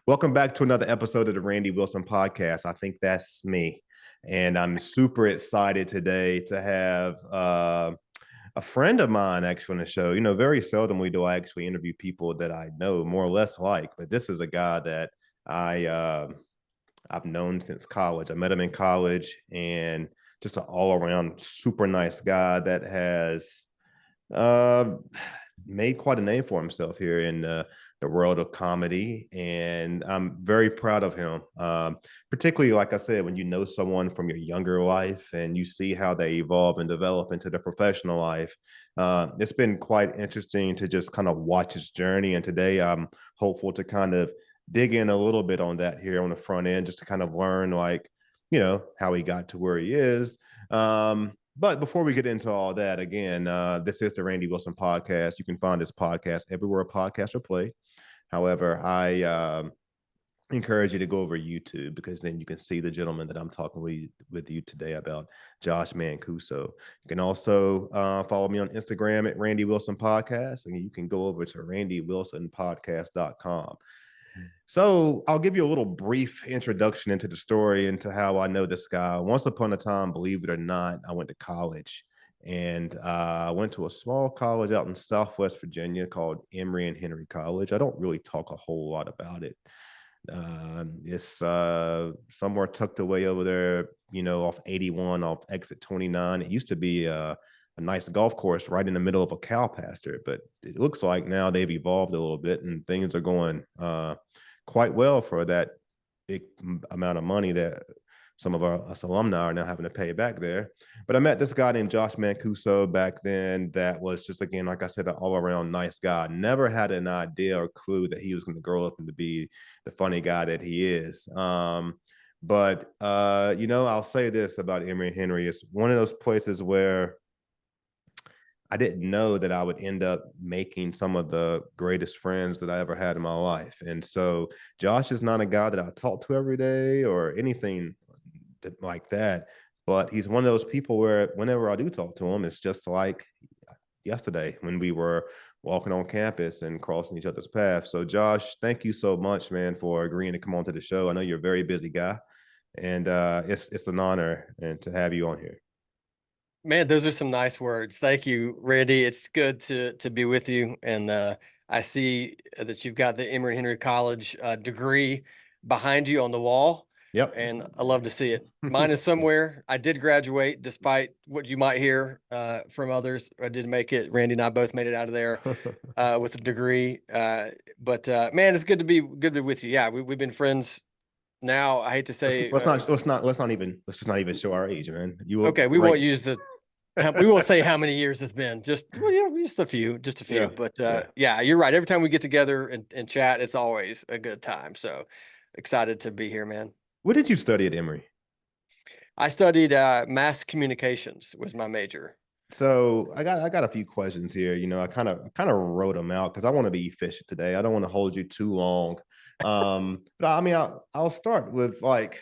Welcome back to another episode of the Randy Wilson podcast. I think that's me. And I'm super excited today to have a friend of mine actually on the show. Very seldomly do I actually interview people that I know more or less like, but this is a guy that I've known since college. I met him in college and just an all around super nice guy that has uh, made quite a name for himself here in the world of comedy, and I'm very proud of him. Particularly, like I said, when you know someone from your younger life and you see how they evolve and develop into their professional life, it's been quite interesting to just kind of watch his journey. And today, I'm hopeful to kind of dig in a little bit on that here on the front end, just to kind of learn, like, how he got to where he is. But before we get into all that, again, this is the Randy Wilson podcast. You can find this podcast everywhere podcasts are played. However, I encourage you to go over YouTube, because then you can see the gentleman that I'm talking with you today about, Josh Mancuso. You can also follow me on Instagram at Randy Wilson Podcast, and you can go over to randywilsonpodcast.com. So I'll give you a little brief introduction into the story, into how I know this guy. Once upon a time, believe it or not, I went to college, and I went to a small college out in Southwest Virginia called Emory and Henry College. I don't really talk a whole lot about it. It's somewhere tucked away over there, off 81, off exit 29. It used to be a nice golf course right in the middle of a cow pasture, but it looks like now they've evolved a little bit and things are going quite well for that big amount of money that some of us alumni are now having to pay back there. But I met this guy named Josh Mancuso back then that was just, again, like I said, an all-around nice guy. Never had an idea or clue that he was going to grow up and to be the funny guy that he is. But I'll say this about Emory Henry. It's one of those places where I didn't know that I would end up making some of the greatest friends that I ever had in my life. And so Josh is not a guy that I talk to every day or anything like that. But he's one of those people where whenever I do talk to him, it's just like yesterday when we were walking on campus and crossing each other's paths. So Josh, thank you so much, man, for agreeing to come on to the show. I know you're a very busy guy, and it's an honor and to have you on here. Man, those are some nice words. Thank you, Randy. It's good to be with you. And I see that you've got the Emory Henry College degree behind you on the wall, Yep. and I love to see it. Mine is somewhere. I did graduate, despite what you might hear from others. I did make it. Randy and I both made it out of there with a degree. But man, it's good to be with you. Yeah, we've been friends now. I hate to let's, say, let's not let's just not even show our age, man. You look okay, we great. won't use we won't say how many years it's been. Just a few, just a few. Yeah, But yeah. yeah, you're right. Every time we get together and chat, it's always a good time. So excited to be here, man. What did you study at Emory? I studied mass communications was my major. So I got a few questions here. I kind of wrote them out because I want to be efficient today. I don't want to hold you too long. But I mean, I'll start with, like,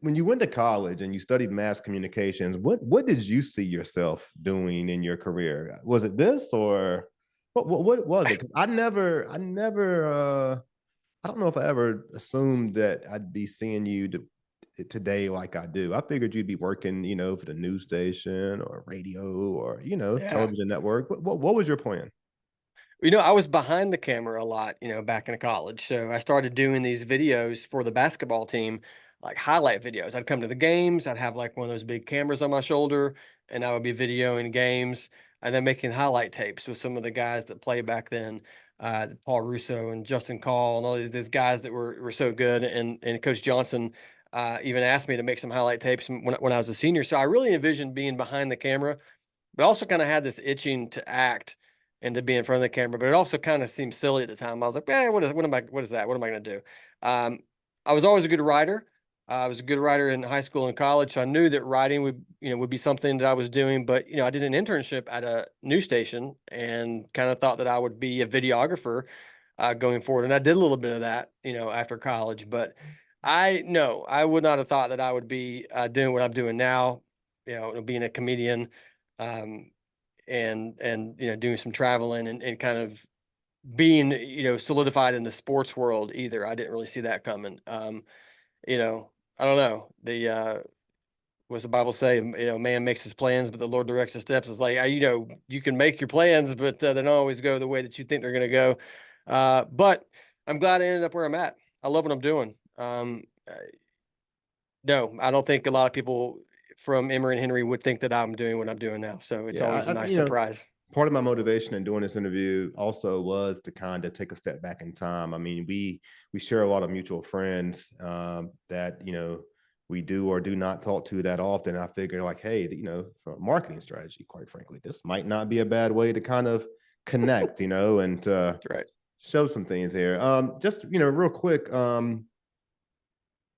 when you went to college and you studied mass communications, what did you see yourself doing in your career? Was it this, or what was it? Because I don't know if I ever assumed that I'd be seeing you today like I do. I figured you'd be working, for the news station or radio or, Yeah. television network. What was your plan? I was behind the camera a lot, back in college. So I started doing these videos for the basketball team, like highlight videos. I'd come to the games, I'd have like one of those big cameras on my shoulder, and I would be videoing games and then making highlight tapes with some of the guys that played back then, Paul Russo and Justin Call and all these guys that were so good. And Coach Johnson even asked me to make some highlight tapes when I was a senior. So I really envisioned being behind the camera, but also kind of had this itching to act and to be in front of the camera. But it also kind of seemed silly at the time. I was like, what is that? What am I going to do? Um, I was always a good writer. I was a good writer in high school and college, so I knew that writing would be something that I was doing. But I did an internship at a news station and kind of thought that I would be a videographer going forward, and I did a little bit of that, after college. But I would not have thought that I would be doing what I'm doing now, being a comedian. Um, and doing some traveling and kind of being, solidified in the sports world either. I didn't really see that coming. You know, I don't know. What's the Bible say? Man makes his plans, but the Lord directs his steps. It's like, you can make your plans, but they don't always go the way that you think they're going to go. But I'm glad I ended up where I'm at. I love what I'm doing. No, I don't think a lot of people from Emory and Henry would think that I'm doing what I'm doing now. So it's Yeah, always a nice you know, surprise. part of my motivation in doing this interview also was to kind of take a step back in time. I mean, we share a lot of mutual friends that we do or do not talk to that often. I figure like, hey, from a marketing strategy, quite frankly, this might not be a bad way to kind of connect, and That's right. show some things here. Just real quick,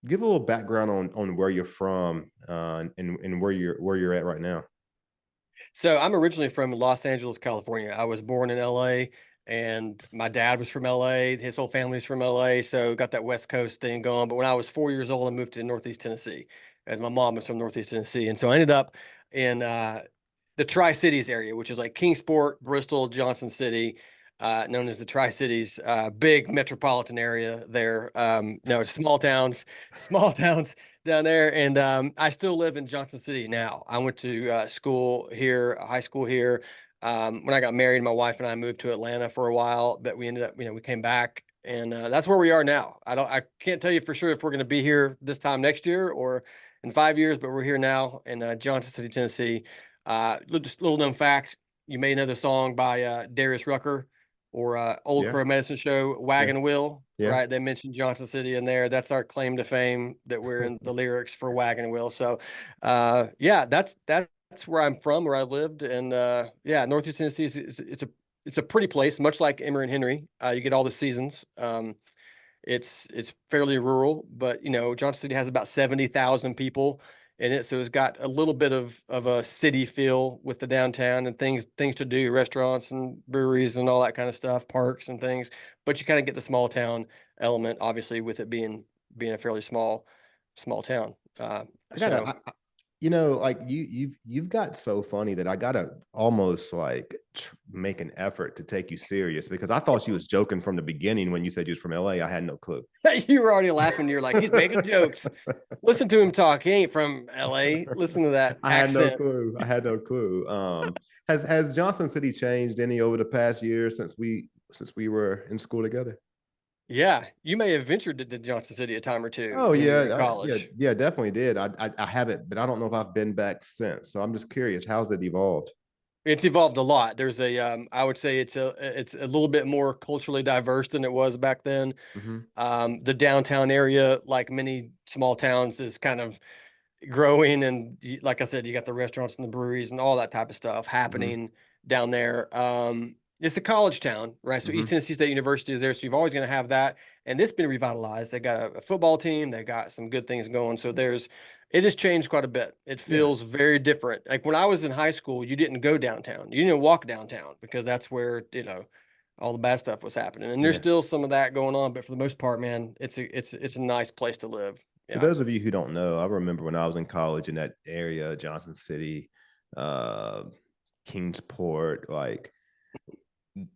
give a little background on where you're from and where you're at right now. So I'm originally from Los Angeles, California. I was born in LA and my dad was from LA. His whole family's from LA. So got that West Coast thing going. But when I was 4 years old, I moved to Northeast Tennessee as my mom was from Northeast Tennessee. And so I ended up in the Tri Cities area, which is like Kingsport, Bristol, Johnson City, known as the Tri Cities, big metropolitan area there. No, small towns, small towns down there. And I still live in Johnson City now. I went to school here, high school here. When I got married, my wife and I moved to Atlanta for a while, but we ended up, we came back, and that's where we are now. I can't tell you for sure if we're going to be here this time next year or in 5 years, but we're here now in Johnson City, Tennessee. Just little known fact: you may know the song by Darius Rucker or Old Yeah, Crow Medicine Show, yeah, Wagon Wheel. yeah. Right? They mentioned Johnson City in there. That's our claim to fame that we're in the lyrics for Wagon Wheel. So, yeah, that's where I'm from, where I lived, and yeah, Northeast Tennessee it's a pretty place, much like Emory and Henry. You get all the seasons. It's fairly rural, but Johnson City has about 70,000 people in it, so it's got a little bit of a city feel with the downtown and things to do, restaurants and breweries and all that kind of stuff, parks and things. But you kind of get the small town element, obviously, with it being a fairly small town. I gotta, So like you've got so funny that I gotta almost like make an effort to take you serious because I thought you was joking from the beginning when you said you was from LA. I had no clue. you were already laughing. You're like, he's making jokes. Listen to him talk. He ain't from LA. Listen to that I had no accent. clue. I had no clue. Has Johnson City changed any over the past year since we were in school together? Yeah, you may have ventured to Johnson City a time or two Oh when you were in yeah, yeah, college. yeah, definitely did. I haven't, but I don't know if I've been back since. So I'm just curious, how's it evolved? It's evolved a lot. I would say it's a little bit more culturally diverse than it was back then. Hmm. The downtown area, like many small towns, is kind of growing, and like I said, you got the restaurants and the breweries and all that type of stuff Hmm. happening down there. It's a college town, right? So East Hmm. Tennessee State University is there, so you've always going to have that, and it's been revitalized. They got a football team, they got some good things going. So it has changed quite a bit. It Yeah, feels very different. Like when I was in high school, you didn't go downtown, you didn't walk downtown because that's where all the bad stuff was happening. And there's yeah. still some of that going on, but for the most part, man, it's a nice place to live. For Yeah. those of you who don't know, I remember when I was in college in that area, Johnson City, uh, Kingsport, like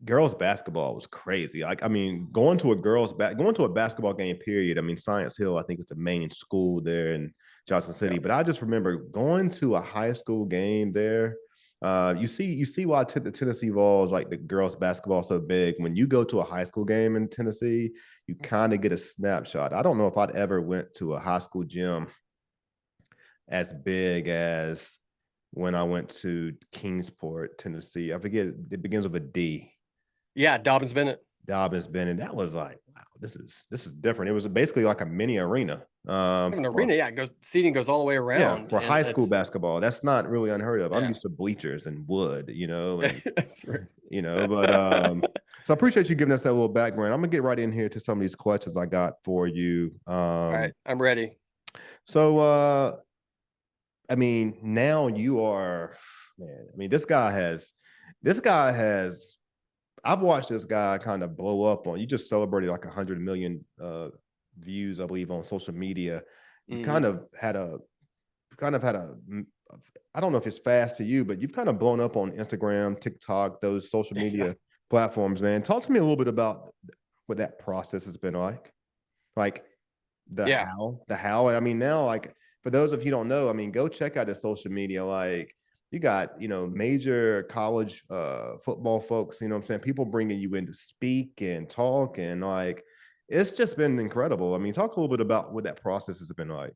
girls basketball was crazy. Like, I mean, going to a basketball game, period. I mean, Science Hill, I think is the main school there in Johnson Yeah. City. But I just remember going to a high school game there. You see why the Tennessee Vols like the girls basketball so big. When you go to a high school game in Tennessee, you kind of get a snapshot. I don't know if I'd ever went to a high school gym as big as when I went to Kingsport, Tennessee. I forget it begins with a D. Yeah, Dobbins Bennett. Dobbins Bennett. That was like, wow, this is different. It was basically like a mini arena. An For arena, yeah, seating goes all the way yeah, around, for and high school it's basketball. That's not really unheard of. I'm yeah, used to bleachers and wood, and that's right. but so I appreciate you giving us that little background. I'm gonna get right in here to some of these questions I got for you. All right, I'm ready. So I mean, now you are, man. I mean, this guy has I've watched this guy kind of blow up on. You just celebrated like 100 million views, I believe, on social media. You kind Hmm. of had a, kind of had a, I don't know if it's fast to you, but you've kind of blown up on Instagram, TikTok, those social Yeah, media platforms, man. Talk to me a little bit about what that process has been like Yeah. the how. I mean, now, like for those of you who don't know, I mean, go check out his social media. Like you got, major college football folks, you know what I'm saying? People bringing you in to speak and talk, and like it's just been incredible. I mean, talk a little bit about what that process has been like.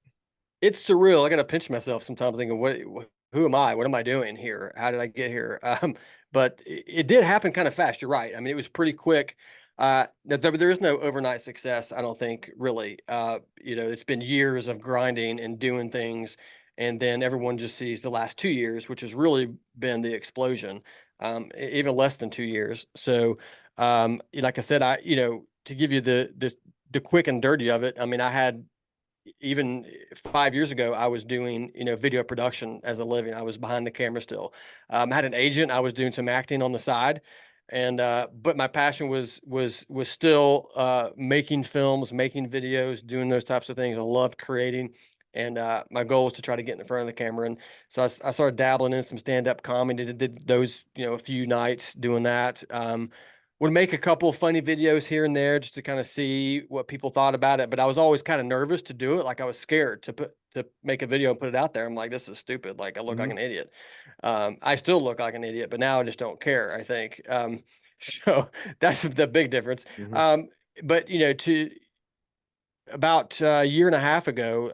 It's surreal. I gotta pinch myself sometimes thinking, who am I? What am I doing here? How did I get here?" But it did happen kind of fast. You're right. I mean, it was pretty quick. There is no overnight success. I don't think really. It's been years of grinding and doing things, and then everyone just sees the last 2 years, which has really been the explosion. Even less than 2 years. So, like I said, to give you the quick and dirty of it. I mean, I had even 5 years ago, I was doing, video production as a living. I was behind the camera still. I had an agent. I was doing some acting on the side, and but my passion was still making films, making videos, doing those types of things. I loved creating, and my goal was to try to get in front of the camera. And so I started dabbling in some stand up comedy. Did those, a few nights doing that. Would make a couple funny videos here and there just to kind of see what people thought about it. But I was always kind of nervous to do it. Like I was scared to make a video and put it out there. I'm like, this is stupid. Like I look like Mm-hmm. an idiot. I still look like an idiot, but now I just don't care, I think. So that's the big difference. Mm-hmm. But to about a year and a half ago,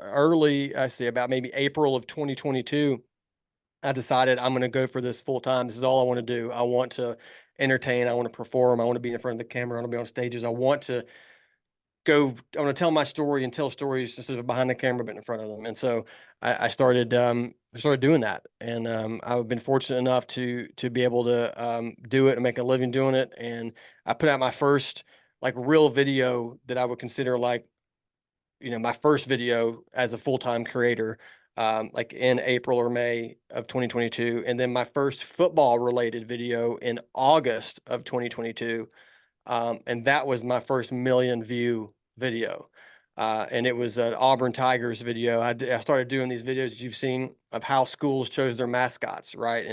I say about maybe April of 2022, I decided I'm going to go for this full time. This is all I want to do. I want to entertain. I want to perform. I want to be in front of the camera. I want to be on stages. I want to tell my story and tell stories instead of behind the camera, but in front of them. And so I started doing that. And I've been fortunate enough to be able to do it and make a living doing it. And I put out my first like real video that I would consider like, my first video as a full-time creator, like in April or May of 2022, and then my first football related video in August of 2022. And that was my first million view video. And it was an Auburn Tigers video. I started doing these videos that you've seen of how schools chose their mascots, right?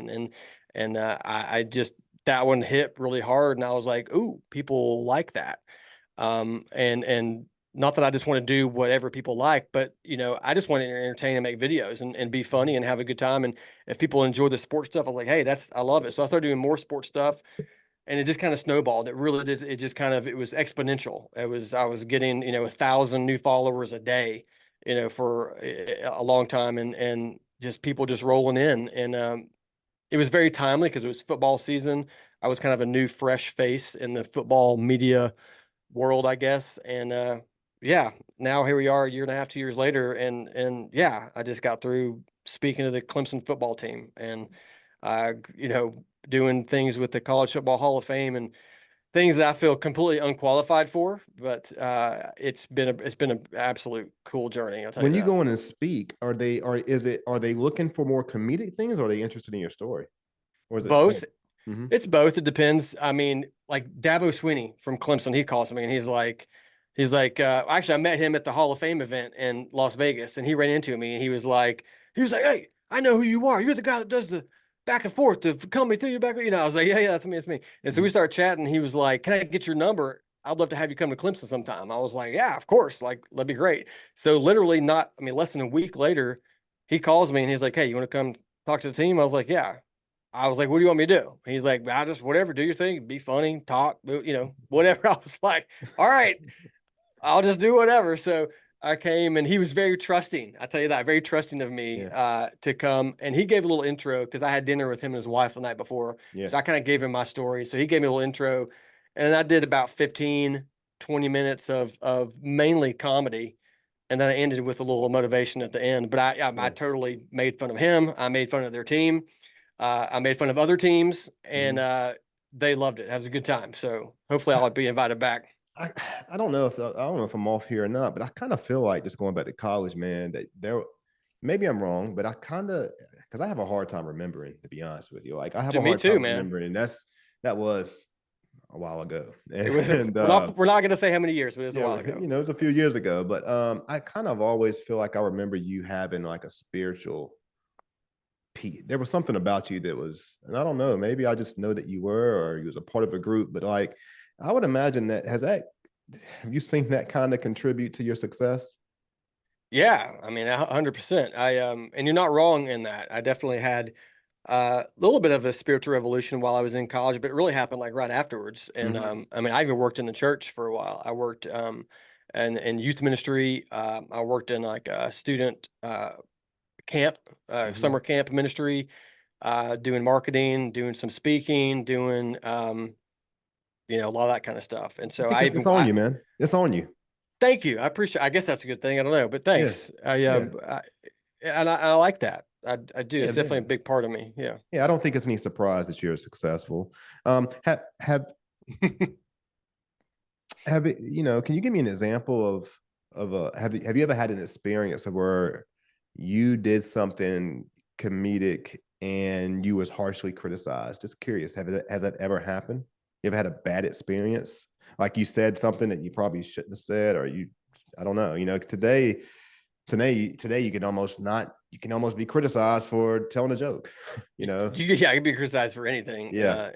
I just, that one hit really hard, and I was like, "Ooh, people like that." And not that I just want to do whatever people like, but I just want to entertain and make videos and be funny and have a good time. And if people enjoy the sports stuff, I was like, hey, I love it. So I started doing more sports stuff, and it just kind of snowballed. It really did. It was exponential. I was getting, 1,000 new followers a day, for a long time, and just people just rolling in. And it was very timely because it was football season. I was kind of a new, fresh face in the football media world, I guess. And yeah, now here we are, a year and a half, 2 years later, and yeah, I just got through speaking to the Clemson football team, and doing things with the College Football Hall of Fame and things that I feel completely unqualified for. But it's been an absolute cool journey. I'll tell you When you that. go in and speak, are they looking for more comedic things, or are they interested in your story? Or is it both? Both. Mm-hmm. It's both. It depends. I mean, like Dabo Sweeney from Clemson, he calls me and he's like, actually, I met him at the Hall of Fame event in Las Vegas, and he ran into me and he was like, hey, I know who you are. You're the guy that does the back and forth to come me through your back. I was like, yeah, that's me, it's me. And so Mm-hmm. we started chatting. He was like, can I get your number? I'd love to have you come to Clemson sometime. I was like, yeah, of course. Like, that'd be great. So literally less than a week later, he calls me and he's like, hey, you want to come talk to the team? I was like, yeah. I was like, what do you want me to do? He's like, I just whatever, do your thing, be funny, talk, whatever. I was like, all right, I'll just do whatever. So I came and he was very trusting. I tell you that, very trusting of me Yeah. to come. And he gave a little intro because I had dinner with him and his wife the night before. Yeah. So I kind of gave him my story. So he gave me a little intro. And I did about 15, 20 minutes of mainly comedy. And then I ended with a little motivation at the end. But I Yeah. totally made fun of him. I made fun of their team. I made fun of other teams, and Mm-hmm. they loved it. It was a good time. So hopefully I'll be invited back. I I don't know if I'm off here or not, but I kind of feel like just going back to college, man, that there maybe I'm wrong, but I kind of because I have a hard time remembering, to be honest with you. Like I have To a me hard too, time man. remembering, and that was a while ago. It was. And We're not going to say how many years, but it was a yeah, while ago. it was a few years ago, but I kind of always feel like I remember you having like a spiritual there was something about you that was, and I don't know, maybe I just know that you were, or you was a part of a group, but like, I would imagine that have you seen that kind of contribute to your success? Yeah, I mean, 100%. And you're not wrong in that. I definitely had a little bit of a spiritual revolution while I was in college, but it really happened like right afterwards. And Mm-hmm. I mean, I even worked in the church for a while. I worked in youth ministry. I worked in like a student camp, Mm-hmm. summer camp ministry, doing marketing, doing some speaking, doing a lot of that kind of stuff. And I so think I it's even on I you, man. It's on you. thank you. I appreciate. I guess that's a good thing. I don't know, but Yeah. thanks. Yeah. I like that. I do. Yeah. It's definitely a Yeah. big part of me. Yeah. Yeah. I don't think it's any surprise that you're successful. Have it, can you give me an example of a have you ever had an experience of where you did something comedic and you was harshly criticized? Just curious, has that ever happened? You ever had a bad experience? Like you said something that you probably shouldn't have said, or I don't know, today you can almost not you can almost be criticized for telling a joke, you know? Yeah, I can be criticized for anything, Yeah.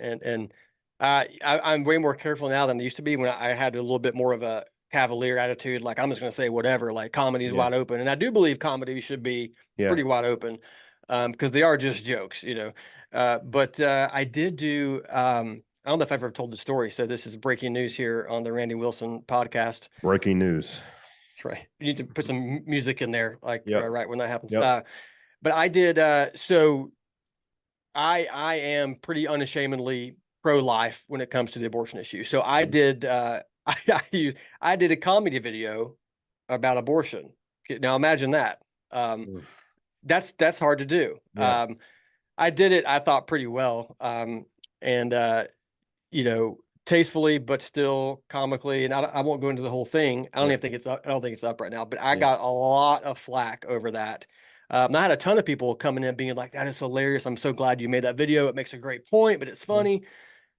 I'm way more careful now than I used to be when I had a little bit more of a cavalier attitude. Like I'm just going to say whatever. Like comedy is Yeah. wide open, and I do believe comedy should be Yeah. pretty wide open, because they are just jokes, you know. But I did do. I don't know if I've ever told the story, so this is breaking news here on the Randy Wilson podcast. Breaking news. That's right. You need to put some music in there, like Yep. right when that happens. Yep. But I did. So I am pretty unashamedly pro-life when it comes to the abortion issue. So I Mhm. did I did a comedy video about abortion. Now imagine that. Um, Oof. that's hard to do. Yeah. I did it, I thought, pretty well, and tastefully, but still comically. And I won't go into the whole thing. I don't Yeah. even think it's up. I don't think it's up right now. But I Yeah. got a lot of flack over that. I had a ton of people coming in being like, "That is hilarious. I'm so glad you made that video. It makes a great point, but it's Mhm. funny."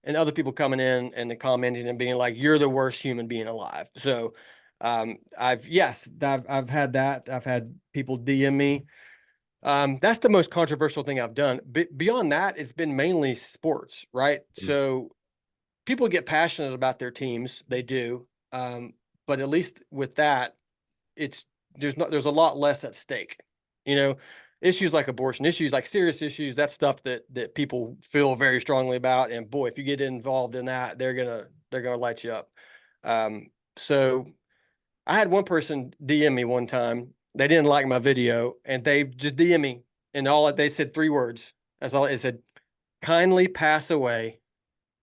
And other people coming in and then commenting and being like, "You're the worst human being alive." So, I've had that. I've had people DM me. That's the most controversial thing I've done. Beyond that, it's been mainly sports, right? Mhm. So people get passionate about their teams, they do. But at least with that, it's there's a lot less at stake. You know, issues like abortion, issues like serious issues, that's stuff that people feel very strongly about. And boy, if you get involved in that, they're gonna light you up. So I had one person DM me one time. They didn't like my video, and they just DM me, and all they said 3 words. That's all it said: "Kindly pass away."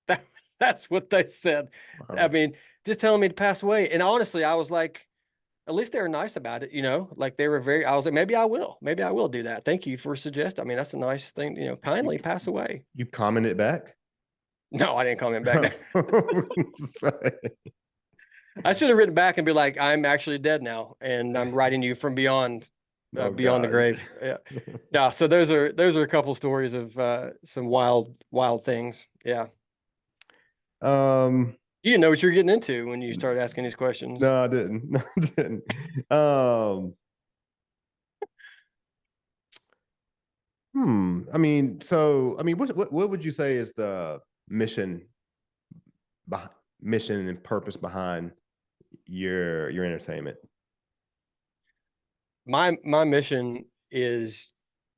That's what they said. I Wow. mean, just telling me to pass away. And honestly, I was like, at least they were nice about it, you know? Like they were very I was like, maybe I will. Maybe I will do that. Thank you for suggesting. I mean, that's a nice thing, You kindly pass away. you commented back? No, I didn't comment back. Say, I should have written back and be like, I'm actually dead now, and I'm writing you from oh beyond the gosh. grave. Yeah. No, so those are a couple stories of some wild things. Yeah. Um, You didn't know what you were getting into when you started asking these questions. no, I didn't. No, I didn't. Um, I mean, what would you say is the mission mission and purpose behind your entertainment? My mission is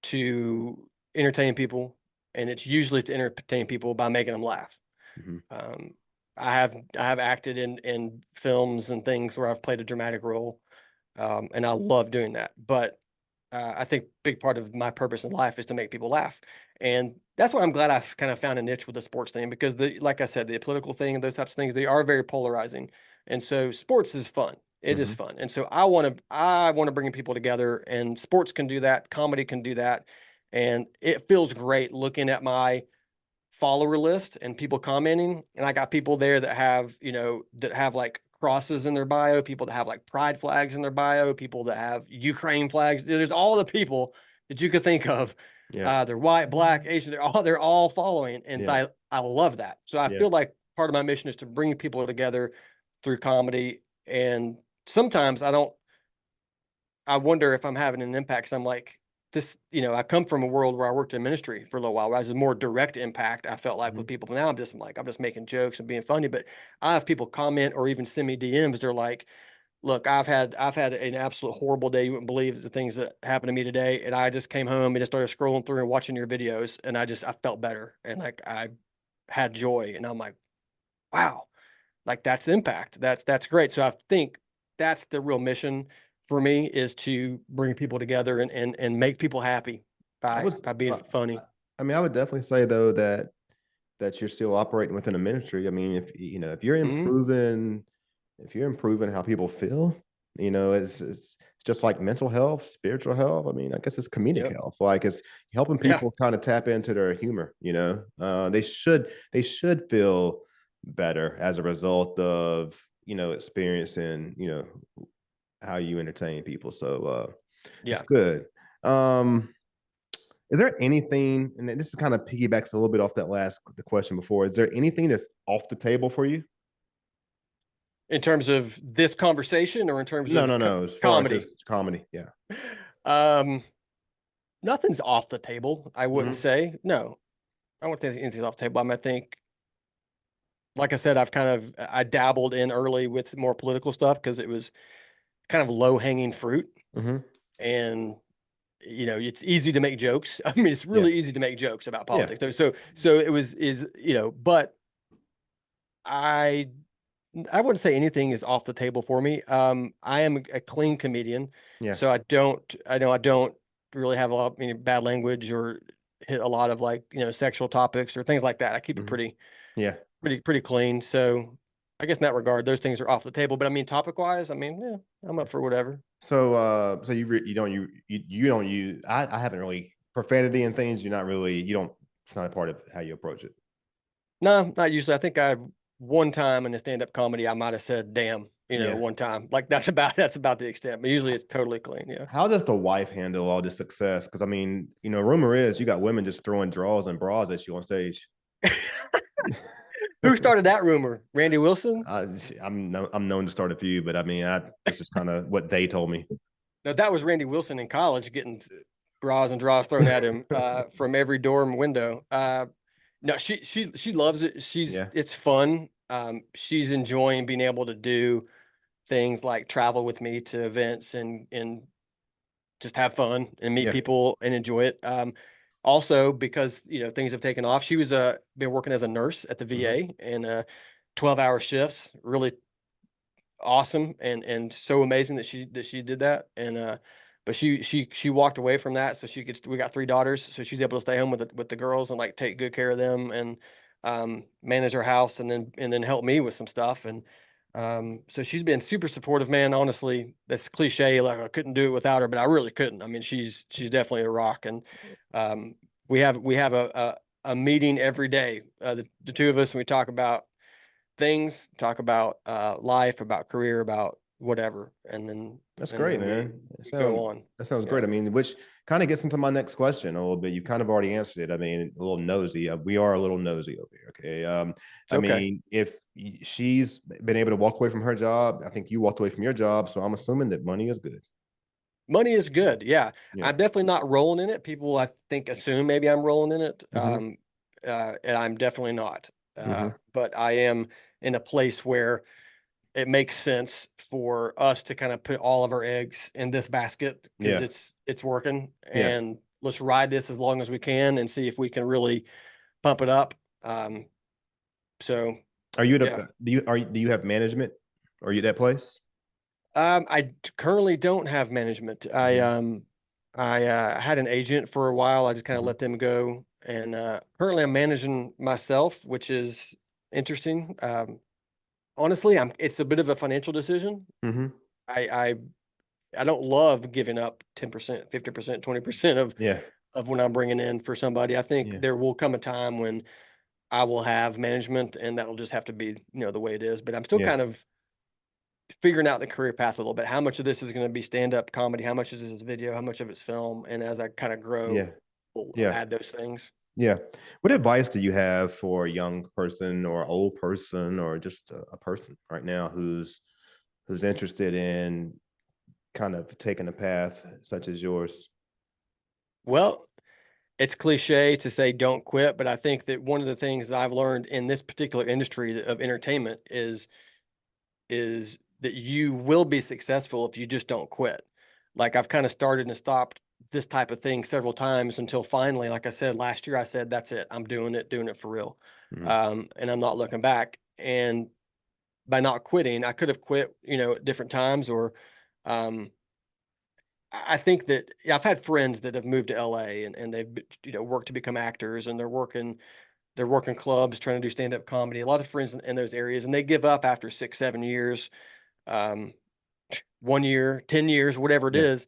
to entertain people, and it's usually to entertain people by making them laugh. Hmm. Um, I have acted in films and things where I've played a dramatic role, and I love doing that. But I think big part of my purpose in life is to make people laugh, and that's why I'm glad I've kind of found a niche with the sports thing because like I said, the political thing and those types of things they are very polarizing, and so sports is fun. It is Hmm. fun, and so I want to bring people together, and sports can do that, comedy can do that, and it feels great looking at my follower list and people commenting. And I got people there that have like crosses in their bio, people that have like pride flags in their bio, people that have Ukraine flags. There's all the people that you could think of. Yeah. They're white, black, Asian. They're all following, and Yeah. I love that. So I Yeah. feel like part of my mission is to bring people together through comedy. And sometimes I don't. I wonder if I'm having an impact. Cause I'm like, this, I come from a world where I worked in ministry for a little while, where I was a more direct impact, I felt like, with Mhm. people. But now I'm just making jokes and being funny. But I have people comment or even send me DMs. They're like, look, I've had an absolute horrible day. You wouldn't believe the things that happened to me today. And I just came home and just started scrolling through and watching your videos. And I felt better. And like I had joy. And I'm like, wow, like that's impact. That's great. So I think that's the real mission for me, is to bring people together and make people happy I by was, being uh, funny. I mean, I would definitely say though that you're still operating within a ministry. I mean, if you're Mhm. improving, if you're improving how people feel, it's just like mental health, spiritual health. I mean, I guess it's comedic Yep. health. Like it's helping Yeah. people kind of tap into their humor. They should feel better as a result of experiencing how you entertain people. So it's Yeah. good. Um, is there anything, and this is kind of piggybacks a little bit off that last the question before. Is there anything that's off the table for you? In terms of this conversation or in terms No, of no, no. As far as comedy? just comedy, yeah. Um, Nothing's off the table, I wouldn't Hmm. say. No, I wouldn't think anything's off the table. I think, like I said, I dabbled in early with more political stuff because it was kind of low hanging fruit, Hmm. and it's easy to make jokes. I mean, it's Yeah, really easy to make jokes about yeah. politics. So it was is but I I wouldn't say anything is off the table for me. I am a clean comedian, Yeah. so I don't really have a lot of bad language or hit a lot of, like, sexual topics or things like that. I keep it Hmm. Yeah. pretty clean. So I guess in that regard, those things are off the table. But I mean, topic wise, I mean, yeah, I'm up for whatever. So you don't use. I haven't really profanity and things. You're not really. You don't. It's not a part of how you approach it. No, not usually. I think I one time in a stand up comedy, I might have said "damn," Yeah. one time. Like that's about the extent. But usually, it's totally clean. Yeah. How does the wife handle all this success? Because I mean, rumor is you got women just throwing draws and bras at you on stage. Who started that rumor? Randy Wilson? I, I'm known to start a few, but I mean, this is kind of what they told me. No, that was Randy Wilson in college getting bras and draws thrown at him from every dorm window. No, she loves it. Yeah, It's fun. She's enjoying being able to do things like travel with me to events and just have fun and meet yeah, people and enjoy it. Also, because things have taken off, she was been working as a nurse at the hmm, VA and 12-hour shifts. Really awesome and so amazing that she did that. And but she walked away from that so she could we got 3 daughters, so she's able to stay home with the girls and like take good care of them and manage her house and then help me with some stuff. And so she's been super supportive, man. Honestly, that's cliche, like I couldn't do it without her, but I really couldn't. I mean, she's definitely a rock. And um we have a meeting every day, the two of us, and we talk about things, talk about life, about career, about whatever, that's and great, then man. we go on. That sounds Yeah. great. I mean, which kind of gets into my next question a little bit. You kind of already answered it. I mean, a little nosy. We are a little nosy over here. Okay. I Okay. mean, if she's been able to walk away from her job, I think you walked away from your job. So I'm assuming that money is good. Money is good. Yeah. Yeah. I'm definitely not rolling in it. People, I think, assume maybe I'm rolling in it. Hmm. And I'm definitely not. Hmm. But I am in a place where it makes sense for us to kind of put all of our eggs in this basket because Yeah. it's working, Yeah. and let's ride this as long as we can and see if we can really pump it up. So Are you yeah. the do you have management? Are you at that place? Currently don't have management. Hmm. I had an agent for a while. I just kind of Hmm. let them go, and currently I'm managing myself, which is interesting. Honestly, it's a bit of a financial decision. Hmm. I I, I don't love giving up 10%, 50%, 20% Yeah. of when I'm bringing in for somebody. I think Yeah. there will come a time when I will have management, and that'll just have to be the way it is. But I'm still Yeah. kind of figuring out the career path a little bit. How much of this is going to be stand up comedy? How much of this is video? How much of it's film? And as I kind of grow, Yeah. we'll Yeah. add those things. Yeah. What advice do you have for a young person or old person or just a person right now who's interested in kind of taking a path such as yours? Well, it's cliche to say don't quit, but I think that one of the things that I've learned in this particular industry of entertainment is that you will be successful if you just don't quit. Like I've kind of started and stopped this type of thing several times until finally, like I said last year, I said, that's it. I'm doing it for real. Mhm. And I'm not looking back. And by not quitting, I could have quit, at different times or, um, I think that yeah, I've had friends that have moved to LA and they've worked to become actors and they're working clubs trying to do stand up comedy. A lot of friends in those areas and they give up after 6 7 years, um, 1 year, 10 years, whatever it Yeah. is.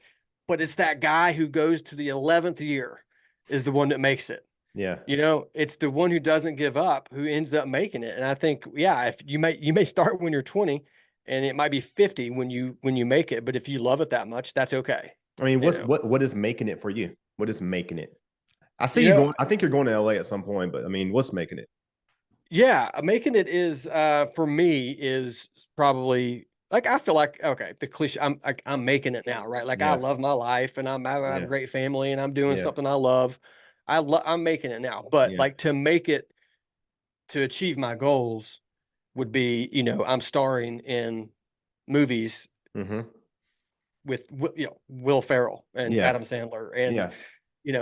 But it's that guy who goes to the 11th year is the one that makes it. Yeah. It's the one who doesn't give up who ends up making it. And I think, yeah, if you may start when you're 20 and it might be 50 when you make it, but if you love it that much, that's okay. I mean, You know. what is making it for you? What is making it? I see You you know, going. I think you're going to LA at some point, but I mean, what's making it? yeah, making it is for me is probably like I feel like okay, the cliche I'm making it now, right? Like I Yeah. love my life and I have a Yeah. great family and I'm doing Yeah. something I love. I'm making it now. But Yeah. like to make it to achieve my goals would be, I'm starring in movies Hmm. with Will Ferrell and Yeah. Adam Sandler and Yeah.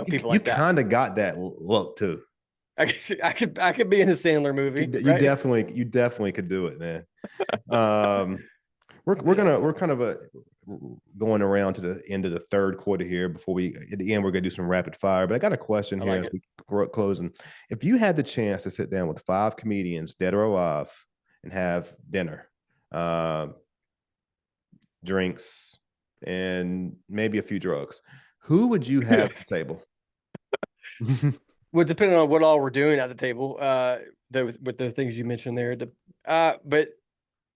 people You like that. kind of got that look too. I could be in a Sandler movie, right? You definitely could do it, man. Um, Yeah, we're kind of going around to the end of the third quarter here before we at the end we're gonna do some rapid fire. But I got a question I here like as it. we closing. If you had the chance to sit down with five comedians, dead or alive, and have dinner, uh, drinks, and maybe a few drugs, who would you have at the table? Well, depending on what all we're doing at the table, with the things you mentioned there, but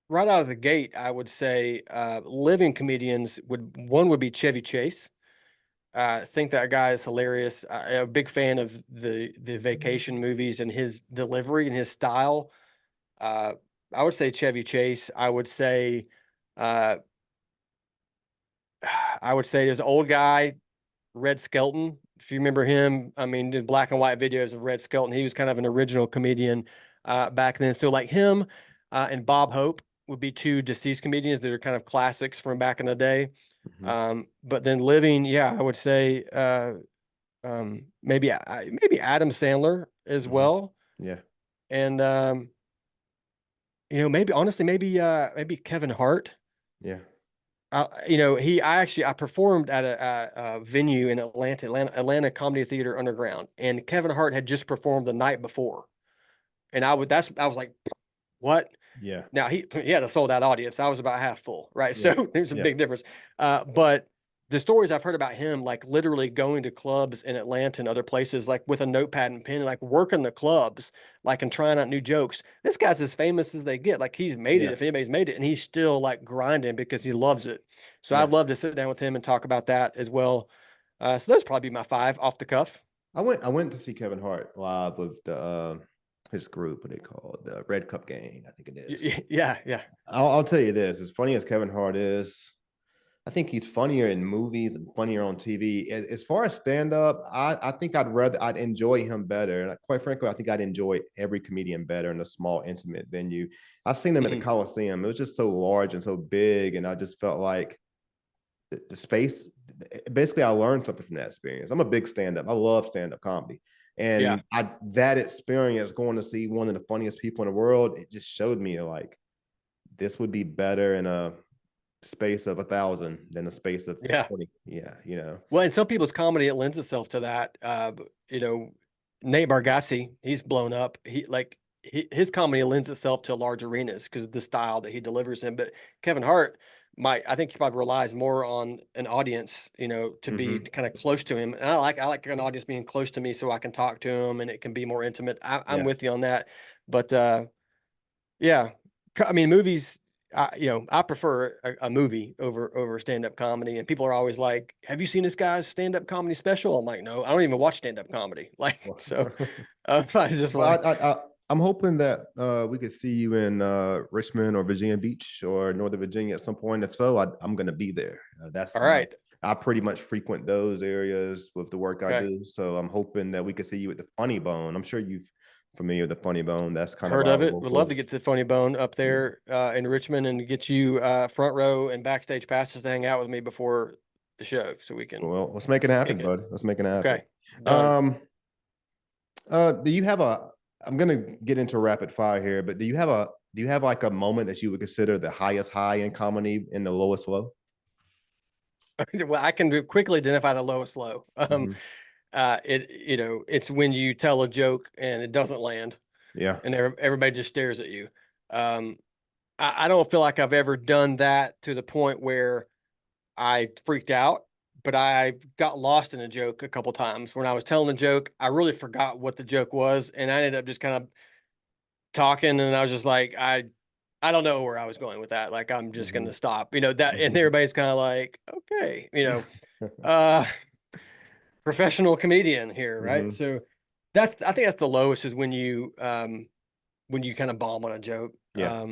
right out of the gate, I would say living comedians would be Chevy Chase. Think that guy is hilarious. I'm a big fan of the vacation movies and his delivery and his style. Uh, I would say Chevy Chase. Uh, I would say there's an old guy, Red Skelton. If you remember him, I mean, did black and white videos of Red Skelton. He was kind of an original comedian back then. So like him and Bob Hope would be two deceased comedians that are kind of classics from back in the day. Mhm, But then living, yeah, I would say maybe Adam Sandler as mhm. well, Yeah, and maybe honestly, maybe Kevin Hart. yeah. I performed at a venue in Atlanta Comedy Theater Underground, and Kevin Hart had just performed the night before, and I was like, what? Yeah. Now he had a sold out audience. I was about half full, right? Yeah. So there's a Yeah. big difference. But the stories I've heard about him, like literally going to clubs in Atlanta and other places, like with a notepad and pen, like working the clubs, like and trying out new jokes. This guy's as famous as they get. Like he's made it, Yeah. if anybody's made it, and he's still like grinding because he loves it. So Yeah. I'd love to sit down with him and talk about that as well. So those probably be my five off the cuff. I went to see Kevin Hart live with the his group, what they call it, the Red Cup Gang, I think it is. Yeah, yeah, I'll tell you this: as funny as Kevin Hart is, I think he's funnier in movies and funnier on TV. As far as stand up, I think I'd enjoy him better. And quite frankly, I think I'd enjoy every comedian better in a small, intimate venue. I've seen them at the mhm, Coliseum. It was just so large and so big, and I just felt like the space. Basically, I learned something from that experience. I'm a big stand up. I love stand up comedy, yeah, and I that experience going to see one of the funniest people in the world. It just showed me like this would be better in a space of 1,000 than a space of yeah. 20. Yeah, you know. Well, in some people's comedy, it lends itself to that. You know, Nate Bargatze, he's blown up. His comedy lends itself to large arenas because of the style that he delivers in. But Kevin Hart I think he probably relies more on an audience, to be Mm-hmm. kind of close to him. And I like an audience being close to me so I can talk to him and it can be more intimate. I'm Yeah. with you on that. But yeah. I mean, movies, I prefer a movie over stand-up comedy. And people are always like, have you seen this guy's stand-up comedy special? I'm like, no, I don't even watch stand-up comedy. Like, Well, so I just well, like, I'm hoping that we could see you in Richmond or Virginia Beach or Northern Virginia at some point. If so, I'm going to be there. all right. I pretty much frequent those areas with the work I Okay. do. So I'm hoping that we can see you at the Funny Bone. I'm sure you've familiar with the Funny Bone. That's kind of Heard our of it. Would love to local. get to the Funny Bone up Yeah. there in Richmond and get you front row and backstage passes to hang out with me before the show so we can Well, let's make it happen, kick it. buddy. Let's make it happen. Okay. Done. Um, do you have a? I'm gonna get into rapid fire here, but do you have like a moment that you would consider the highest high in comedy and the lowest low? Well, I can quickly identify the lowest low. Hmm. It's when you tell a joke and it doesn't land Yeah. and everybody just stares at you. Um, I don't feel like I've ever done that to the point where I freaked out, but I got lost in a joke a couple times. When I was telling a joke, I really forgot what the joke was, and I ended up just kind of talking, and I was just like, I don't know where I was going with that. Like, I'm just Hmm. gonna stop, that, and Hmm. everybody's kind of like, okay, uh, professional comedian here, right? Hmm. So I think that's the lowest is when you kind of bomb on a joke. Yeah.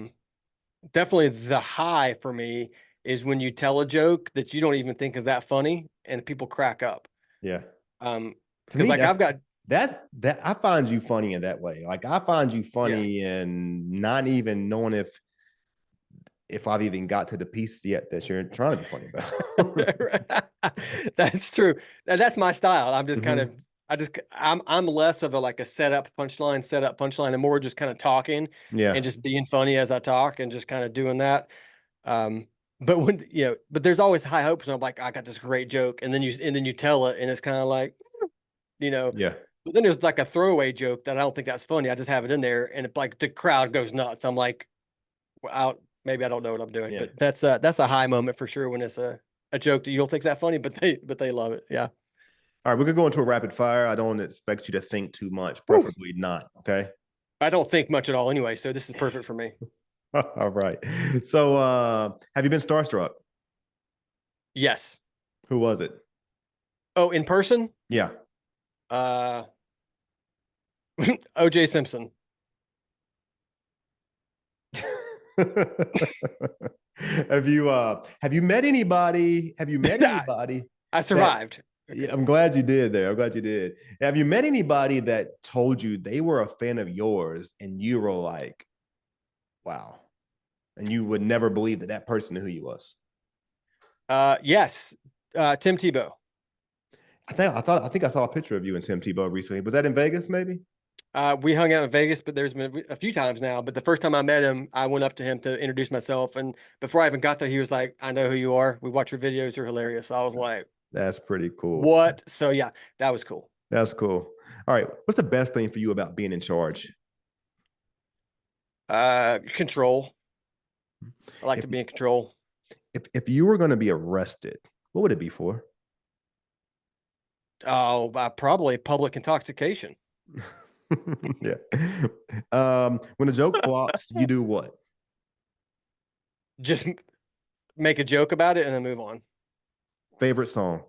Definitely the high for me is when you tell a joke that you don't even think is that funny and people crack up. Yeah. Um, To because me, like I've got that's that I find you funny in that way. Like I find you yeah. funny and not even knowing if I've even got to the piece yet that you're trying to be funny about. That's true. That's my style. I'm just kind Hmm. of I'm less of a like a setup punchline, and more just kind of talking Yeah. and just being funny as I talk and just kind of doing that. Um, but but there's always high hopes. And I'm like, I got this great joke, and then you tell it, and it's kind of like, you know. Yeah. But then there's like a throwaway joke that I don't think that's funny. I just have it in there, and like the crowd goes nuts. I'm like, well, maybe I don't know what I'm doing, Yeah. but that's a high moment for sure when it's a joke that you don't think's that funny, but they love it. Yeah. All right, we're gonna go into a rapid fire. I don't expect you to think too much, Whew. preferably not. Okay. I don't think much at all anyway, so this is perfect for me. All right. So have you been starstruck? Yes. Who was it? Oh, in person? Yeah. Uh OJ Simpson. Have you met anybody? Have you met I anybody I that survived. yeah, I'm glad you did there. I'm glad you did. Have you met anybody that told you they were a fan of yours and you were like, wow, and you would never believe that that person knew who you was? Yes. Tim Tebow. I think I saw a picture of you and Tim Tebow recently. Was that in Vegas, maybe? We hung out in Vegas, but there's been a few times now. But the first time I met him, I went up to him to introduce myself. And before I even got there, he was like, I know who you are. We watch your videos. You're hilarious. I was like, That's pretty cool. what? So yeah, that was cool. That's cool. All right. What's the best thing for you about being in charge? Control. I like If to be in control. if you were going to be arrested, what would it be for? Oh, probably public intoxication. Yeah. When a joke flops, you do what? Just make a joke about it and then move on. Favorite song?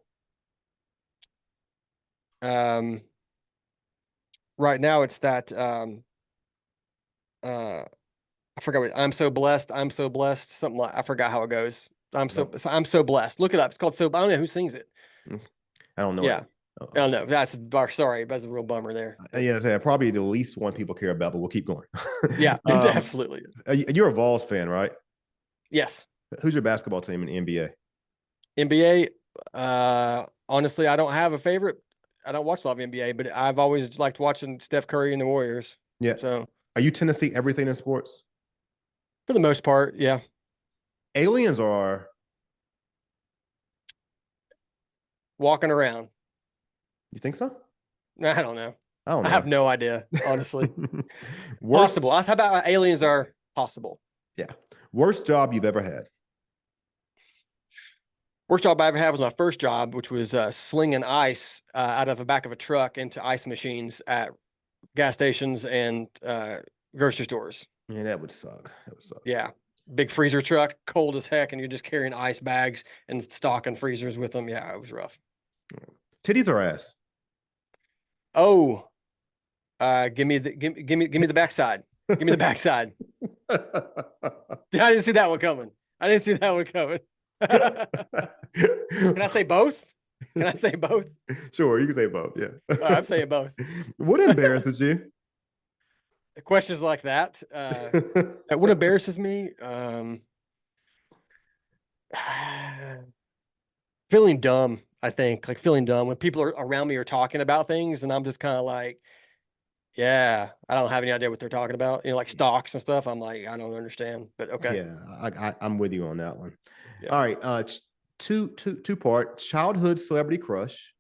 Um, right now it's that uh I forgot what I'm so blessed. I'm so blessed. Something like I forgot how it goes. No, I'm so blessed. Look it up. It's called so I don't know who sings it. I don't know it. Yeah. Oh no, sorry, that's a real bummer there. But Yeah, so probably the least one people care about, but we'll keep going. yeah, it's um, absolutely. you're a Vols fan, right? Yes. Who's your basketball team in the NBA? NBA, honestly, I don't have a favorite. I don't watch a lot of NBA, but I've always liked watching Steph Curry and the Warriors. Yeah. So Are you Tennessee everything in sports? for the most part, yeah. Aliens are. Walking around. You think so? I don't know. I don't I have know. no idea, honestly. Worst. Possible. How about aliens are possible? Yeah. Worst job you've ever had. Worst job I ever had was my first job, which was slinging ice out of the back of a truck into ice machines at gas stations and grocery stores. Yeah, that would suck. That would suck. Yeah. Big freezer truck, cold as heck, and you're just carrying ice bags and stocking freezers with them. Yeah, it was rough. Titties or ass? Oh, give me the backside. Give me the backside. I didn't see that one coming. I didn't see that one coming. Can I say both? Can I say both? Sure, you can say both. Yeah. I'm saying both. What embarrasses you? Questions like that. What embarrasses me? Feeling dumb, I think, like feeling dumb when people are around me are talking about things and I'm just kind of like, yeah, I don't have any idea what they're talking about. Like stocks and stuff. I'm like, I don't understand, but okay. Yeah, I'm with you on that one. Yeah. All right, two part childhood celebrity crush.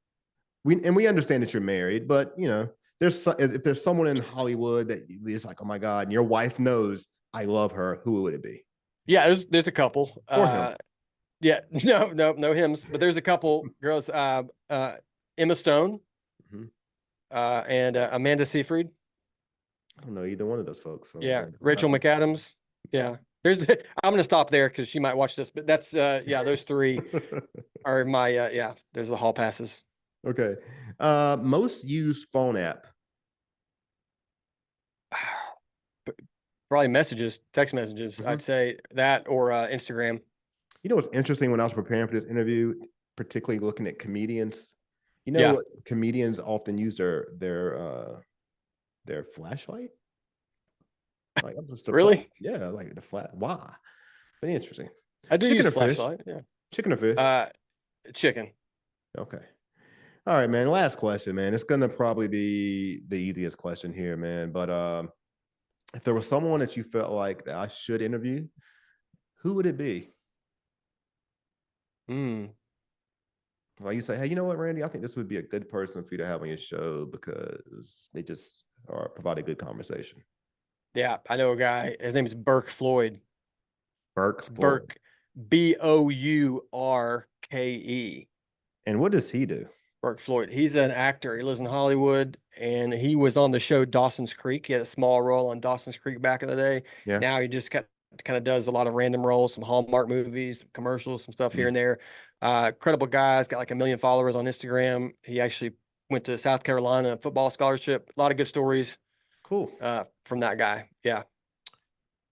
We understand that you're married, but if there's someone in Hollywood that is like, oh my god, and your wife knows I love her, who would it be? Yeah. There's a couple. Or him? Yeah. No hymns, but there's a couple girls, Emma Stone, Mhm. and Amanda Seyfried. I don't know either one of those folks, so Yeah. I'm not. Rachel McAdams. Yeah. I'm going to stop there because she might watch this, but that's, yeah, those three are my, yeah, there's the hall passes. Okay. Most used phone app. Probably messages, text messages. Mhm. I'd say that or Instagram. You know what's interesting when I was preparing for this interview, particularly looking at comedians. Yeah. Comedians often use their flashlight. Like I'm just surprised. Really? Yeah, like the flat. Why? But interesting. I do Chicken use or fish? flashlight. Yeah. Chicken or fish? Uh, Chicken. Okay. All right, man. Last question, man. It's gonna probably be the easiest question here, man. But if there was someone that you felt like that I should interview, who would it be? Hmm. Like you say, hey, you know what, Randy? I think this would be a good person for you to have on your show because they just are provide a good conversation. Yeah, I know a guy. His name is Burke Floyd. Burke It's Floyd. Burke, Bourke. And what does he do? Burke Floyd. He's an actor. He lives in Hollywood, and he was on the show Dawson's Creek. He had a small role on Dawson's Creek back in the day. Yeah. Now he just kind of does a lot of random roles, some Hallmark movies, commercials, some stuff here Mm, and there. Incredible guy. He's got like 1 million followers on Instagram. He actually went to South Carolina football scholarship. A lot of good stories cool. from that guy. Yeah.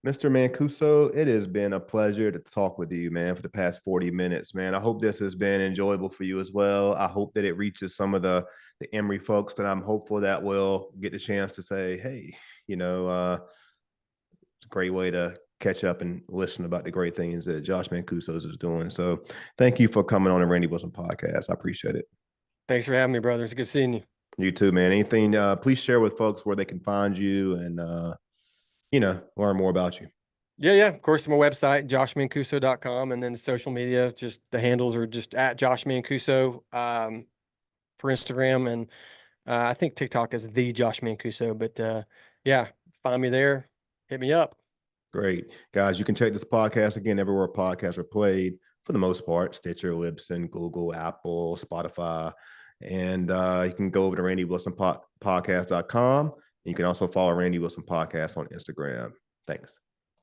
Mr. Mancuso, it has been a pleasure to talk with you, man, for the past 40 minutes, man. I hope this has been enjoyable for you as well. I hope that it reaches some of the Emory folks that I'm hopeful that will get the chance to say, hey, it's a great way to catch up and listen about the great things that Josh Mancuso is doing. So thank you for coming on the Randy Wilson podcast. I appreciate it. Thanks for having me, brother. It's good seeing you. You too, man. Anything, please share with folks where they can find you and, learn more about you. Yeah, yeah. Of course, my website, joshmancuso.com, and then social media, just the handles are just at Josh Mancuso for Instagram. And I think TikTok is the Josh Mancuso. But yeah, find me there. Hit me up. Great. Guys, you can check this podcast again everywhere podcasts are played for the most part Stitcher, Libsyn, Google, Apple, Spotify. And you can go over to randywilsonpodcast.com. You can also follow Randy Wilson Podcast on Instagram. Thanks.